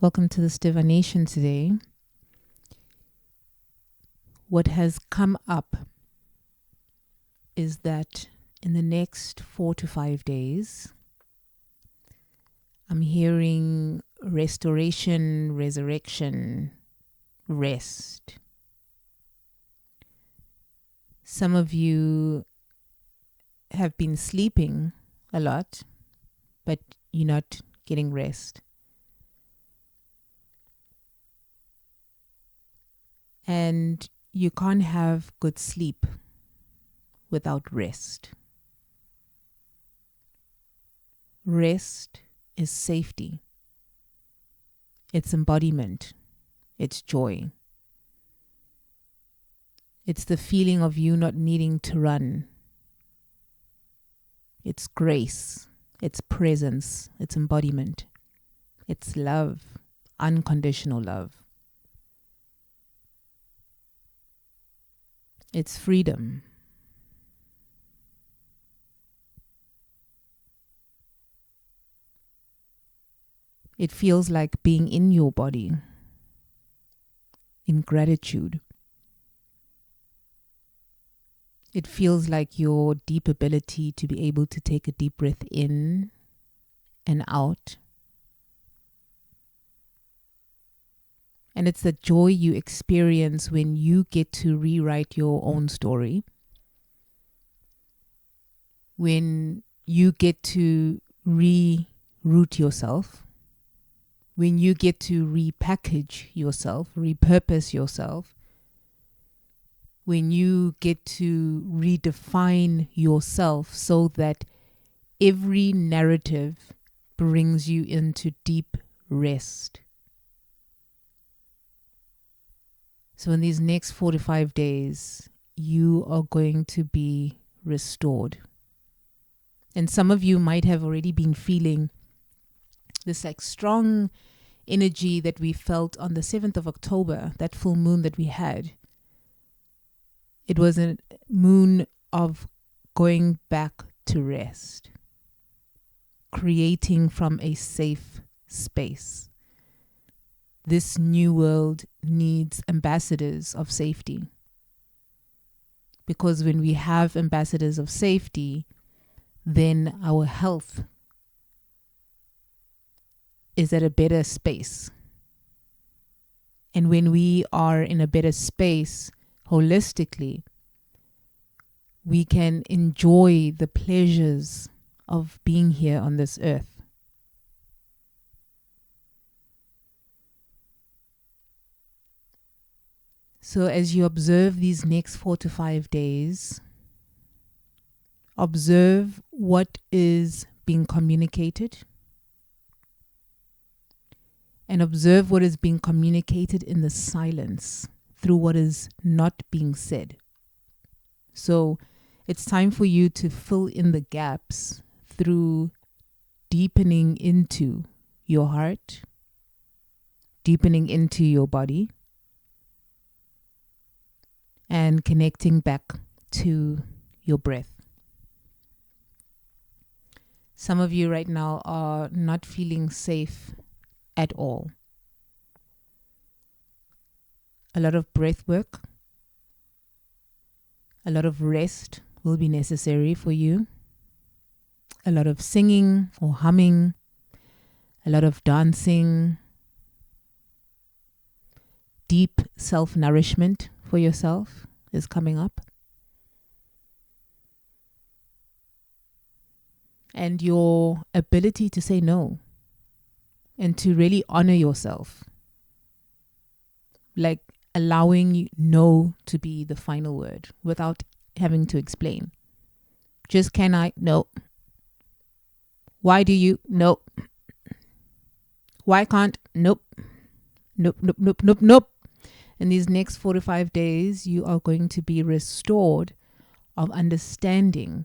Welcome to this divination today. What has come up is that in the next 4 to 5 days, I'm hearing restoration, resurrection, rest. Some of you have been sleeping a lot, but you're not getting rest. And you can't have good sleep without rest. Rest is safety. It's embodiment. It's joy. It's the feeling of you not needing to run. It's grace. It's presence. It's embodiment. It's love. Unconditional love. It's freedom. It feels like being in your body, in gratitude. It feels like your deep ability to be able to take a deep breath in and out. And it's the joy you experience when you get to rewrite your own story. When you get to reroute yourself. When you get to repackage yourself, repurpose yourself. When you get to redefine yourself so that every narrative brings you into deep rest. So in these next 4 to 5 days, you are going to be restored. And some of you might have already been feeling this like strong energy that we felt on the 7th of October, that full moon that we had. It was a moon of going back to rest, creating from a safe space. This new world needs ambassadors of safety. Because when we have ambassadors of safety, then our health is at a better space. And when we are in a better space, holistically, we can enjoy the pleasures of being here on this earth. So as you observe these next 4 to 5 days, observe what is being communicated and observe what is being communicated in the silence through what is not being said. So it's time for you to fill in the gaps through deepening into your heart, deepening into your body, and connecting back to your breath. Some of you right now are not feeling safe at all. A lot of breath work, a lot of rest will be necessary for you. A lot of singing or humming, a lot of dancing, deep self-nourishment for yourself is coming up. And your ability to say no and to really honor yourself. Like allowing no to be the final word without having to explain. Just can I? No. Why do you? Nope. Why can't? Nope. Nope, nope, nope, nope, nope. In these next 4 to 5 days, you are going to be restored of understanding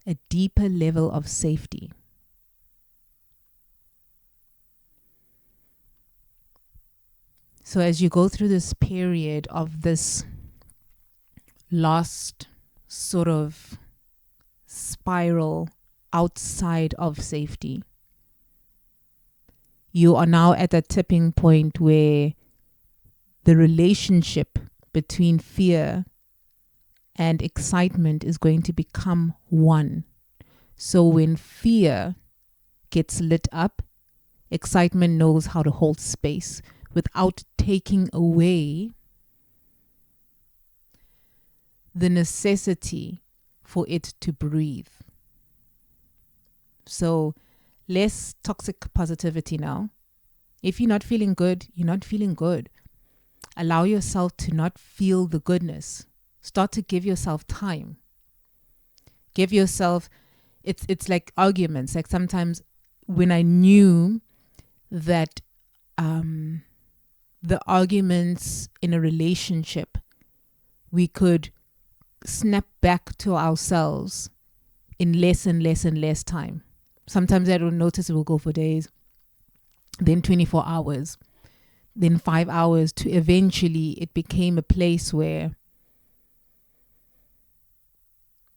a deeper level of safety. So as you go through this period of this last sort of spiral outside of safety, you are now at a tipping point where the relationship between fear and excitement is going to become one. So when fear gets lit up, excitement knows how to hold space without taking away the necessity for it to breathe. So less toxic positivity now. If you're not feeling good, you're not feeling good. Allow yourself to not feel the goodness. Start to give yourself time. Give yourself, it's like arguments. Like sometimes when I knew that the arguments in a relationship, we could snap back to ourselves in less and less and less time. Sometimes I don't notice, it will go for days, then 24 hours, then 5 hours, to eventually it became a place where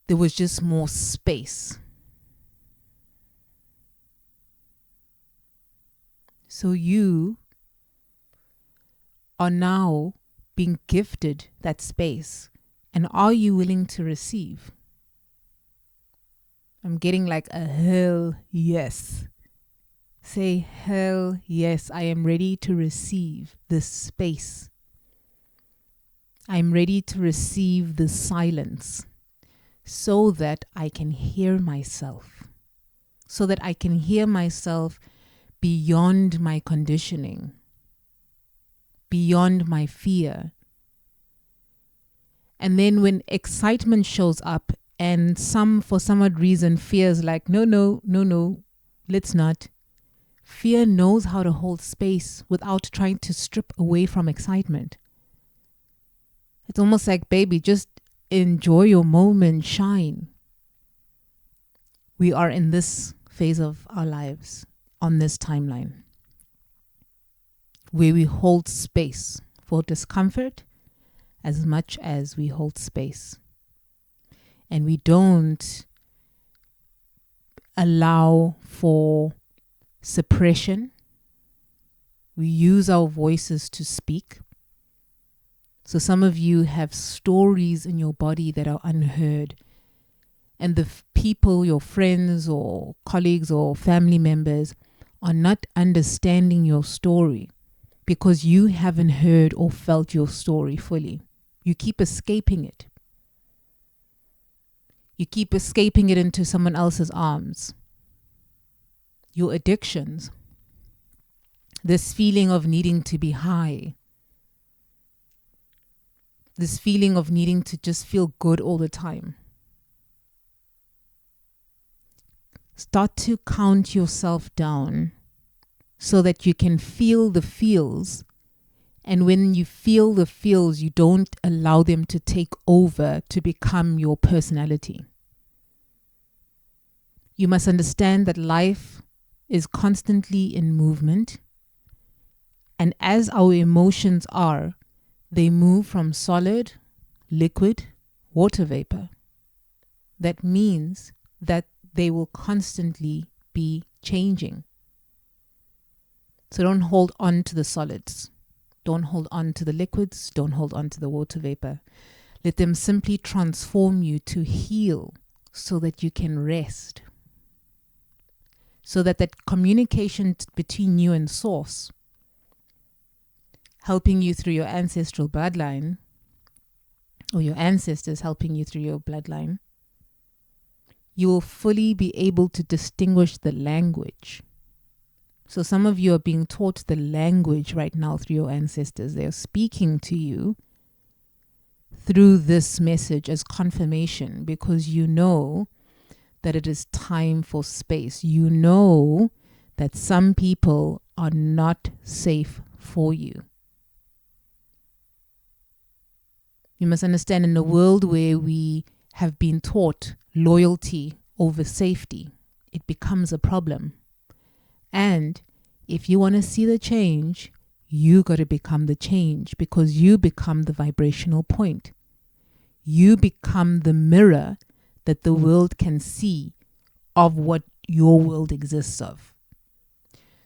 there was just more space. So you are now being gifted that space. And are you willing to receive? I'm getting like a hell yes. Say, hell yes, I am ready to receive this space. I'm ready to receive the silence so that I can hear myself. So that I can hear myself beyond my conditioning, beyond my fear. And then when excitement shows up and for some odd reason, fear is like, no, let's not. Fear knows how to hold space without trying to strip away from excitement. It's almost like, baby, just enjoy your moment, shine. We are in this phase of our lives, on this timeline, where we hold space for discomfort as much as we hold space. And we don't allow for suppression. We use our voices to speak. So some of you have stories in your body that are unheard. And the people, your friends or colleagues or family members, are not understanding your story because you haven't heard or felt your story fully. You keep escaping it. You keep escaping it into someone else's arms. Your addictions. This feeling of needing to be high. This feeling of needing to just feel good all the time. Start to count yourself down so that you can feel the feels. And when you feel the feels, you don't allow them to take over to become your personality. You must understand that life is constantly in movement. And as our emotions are, they move from solid, liquid, water vapor. That means that they will constantly be changing. So don't hold on to the solids. Don't hold on to the liquids. Don't hold on to the water vapor. Let them simply transform you to heal so that you can rest. So that communication between you and Source, helping you through your ancestral bloodline, or your ancestors helping you through your bloodline, you will fully be able to distinguish the language. So some of you are being taught the language right now through your ancestors. They are speaking to you through this message as confirmation, because you know that it is time for space. You know that some people are not safe for you. You must understand, in a world where we have been taught loyalty over safety, it becomes a problem. And if you want to see the change, you got to become the change, because you become the vibrational point. You become the mirror that the world can see of what your world exists of.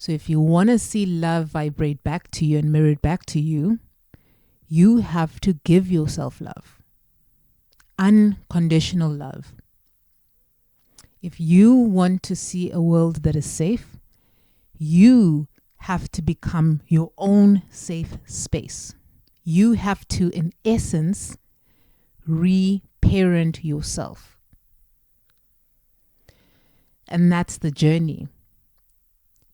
So if you want to see love vibrate back to you and mirrored back to you, you have to give yourself love. Unconditional love. If you want to see a world that is safe, you have to become your own safe space. You have to, in essence, reparent yourself. And that's the journey.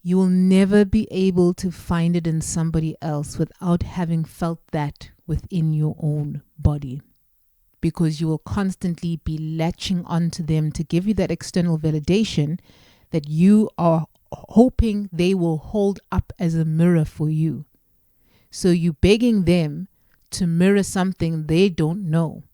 You will never be able to find it in somebody else without having felt that within your own body, because you will constantly be latching onto them to give you that external validation that you are hoping they will hold up as a mirror for you. So you're begging them to mirror something they don't know.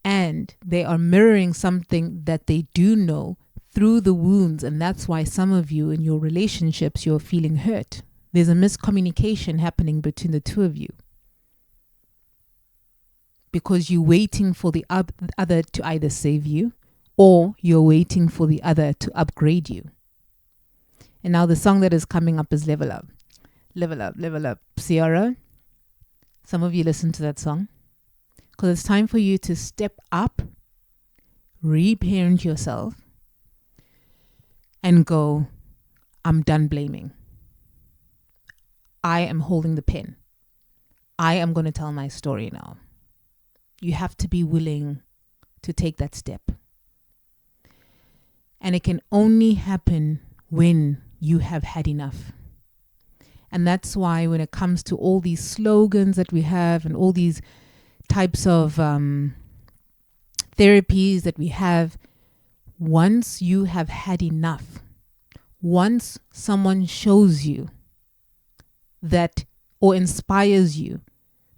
And they are mirroring something that they do know through the wounds. And that's why some of you in your relationships, you're feeling hurt. There's a miscommunication happening between the two of you, because you're waiting for the other to either save you, or you're waiting for the other to upgrade you. And now the song that is coming up is Level Up. Level Up, Level Up. Ciara, some of you listen to that song, because it's time for you to step up, reparent yourself, and go, I'm done blaming. I am holding the pen. I am going to tell my story now. You have to be willing to take that step. And it can only happen when you have had enough. And that's why when it comes to all these slogans that we have and all these types of therapies that we have, once you have had enough, once someone shows you that or inspires you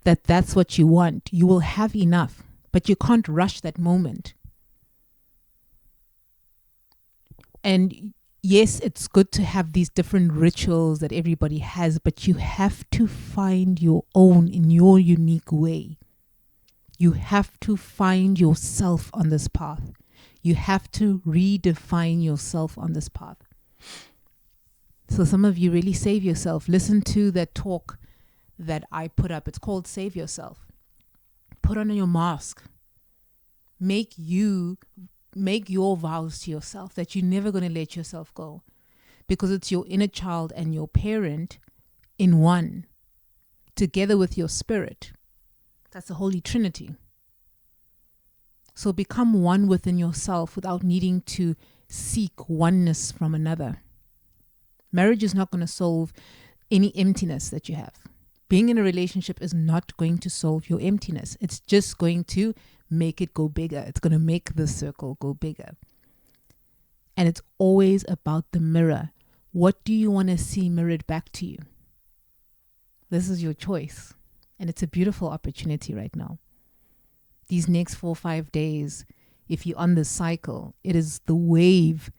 that that's what you want, you will have enough, but you can't rush that moment. And yes, it's good to have these different rituals that everybody has, but you have to find your own in your unique way. You have to find yourself on this path. You have to redefine yourself on this path. So some of you really save yourself. Listen to that talk that I put up. It's called Save Yourself. Put on your mask. Make your vows to yourself that you're never going to let yourself go, because it's your inner child and your parent in one, together with your spirit. That's the Holy Trinity. So become one within yourself without needing to seek oneness from another. Marriage is not going to solve any emptiness that you have. Being in a relationship is not going to solve your emptiness. It's just going to make it go bigger. It's going to make the circle go bigger. And it's always about the mirror. What do you want to see mirrored back to you? This is your choice. And it's a beautiful opportunity right now. These next 4 or 5 days, if you're on this cycle, it is the wave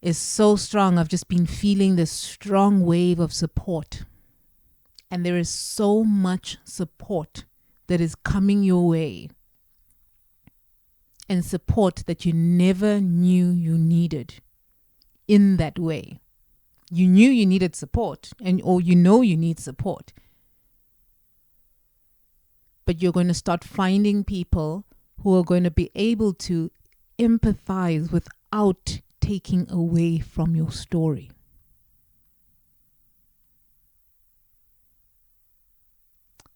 is so strong. I've just been feeling this strong wave of support. And there is so much support that is coming your way, and support that you never knew you needed in that way. You knew you needed support, or you know you need support. But you're going to start finding people who are going to be able to empathize without taking away from your story.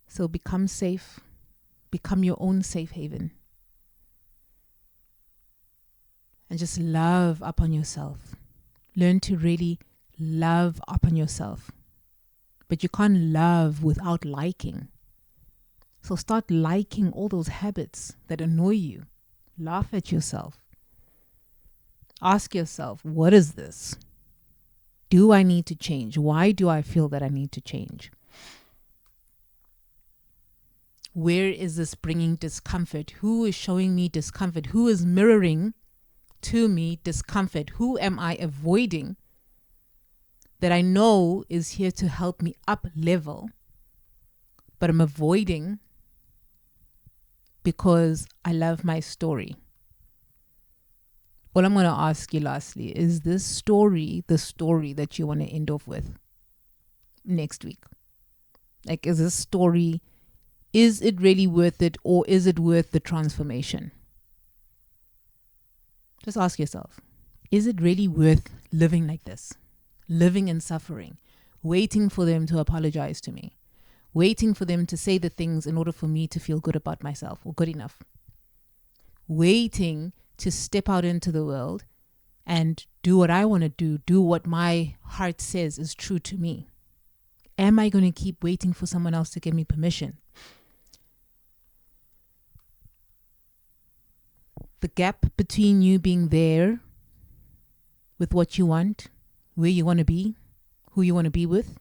So become safe. Become your own safe haven. And just love upon yourself. Learn to really love upon yourself. But you can't love without liking. So start liking all those habits that annoy you. Laugh at yourself. Ask yourself, what is this? Do I need to change? Why do I feel that I need to change? Where is this bringing discomfort? Who is showing me discomfort? Who is mirroring to me discomfort? Who am I avoiding that I know is here to help me up level, but I'm avoiding because I love my story? All I'm going to ask you lastly is this story the story that you want to end off with next week? Like, is this story, is it really worth it, or is it worth the transformation? Just ask yourself, is it really worth living like this? Living in suffering, waiting for them to apologize to me, waiting for them to say the things in order for me to feel good about myself or good enough, waiting to step out into the world and do what I want to do what my heart says is true to me. Am I going to keep waiting for someone else to give me permission? The gap between you being there with what you want, where you want to be, who you want to be with,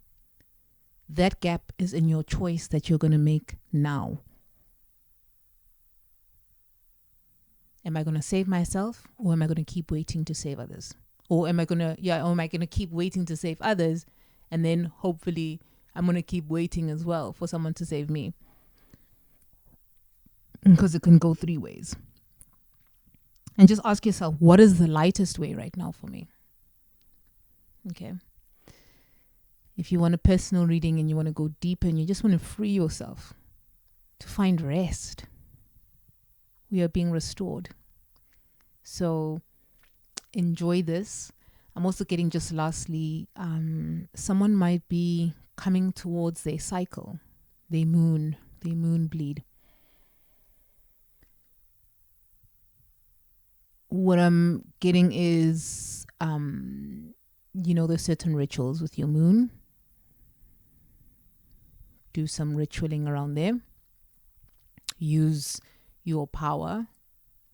that gap is in your choice that you're going to make now. Am I going to save myself, or am I going to keep waiting to save others? Or am I going to keep waiting to save others, and then hopefully I'm going to keep waiting as well for someone to save me? Because it can go 3 ways. And just ask yourself, what is the lightest way right now for me? Okay. If you want a personal reading and you want to go deeper and you just want to free yourself to find rest, we are being restored. So enjoy this. I'm also getting, just lastly, someone might be coming towards their cycle, their moon bleed. What I'm getting is, there's certain rituals with your moon. Do some ritualing around there. Use your power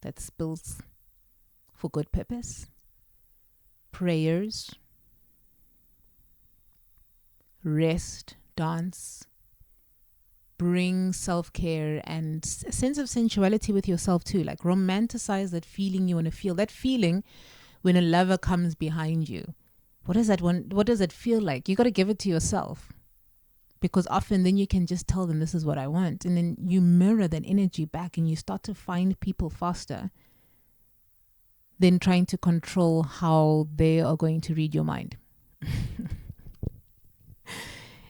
that spills for good purpose. Prayers. Rest, dance. Bring self-care and a sense of sensuality with yourself too. Like, romanticize that feeling you want to feel. That feeling when a lover comes behind you. What does it feel like? You got to give it to yourself. Because often then you can just tell them, this is what I want. And then you mirror that energy back and you start to find people faster than trying to control how they are going to read your mind.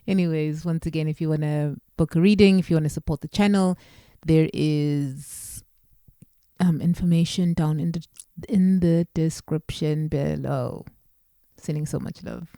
Anyways, once again, if you want to book a reading, if you want to support the channel, there is information down in the description below. Sending so much love.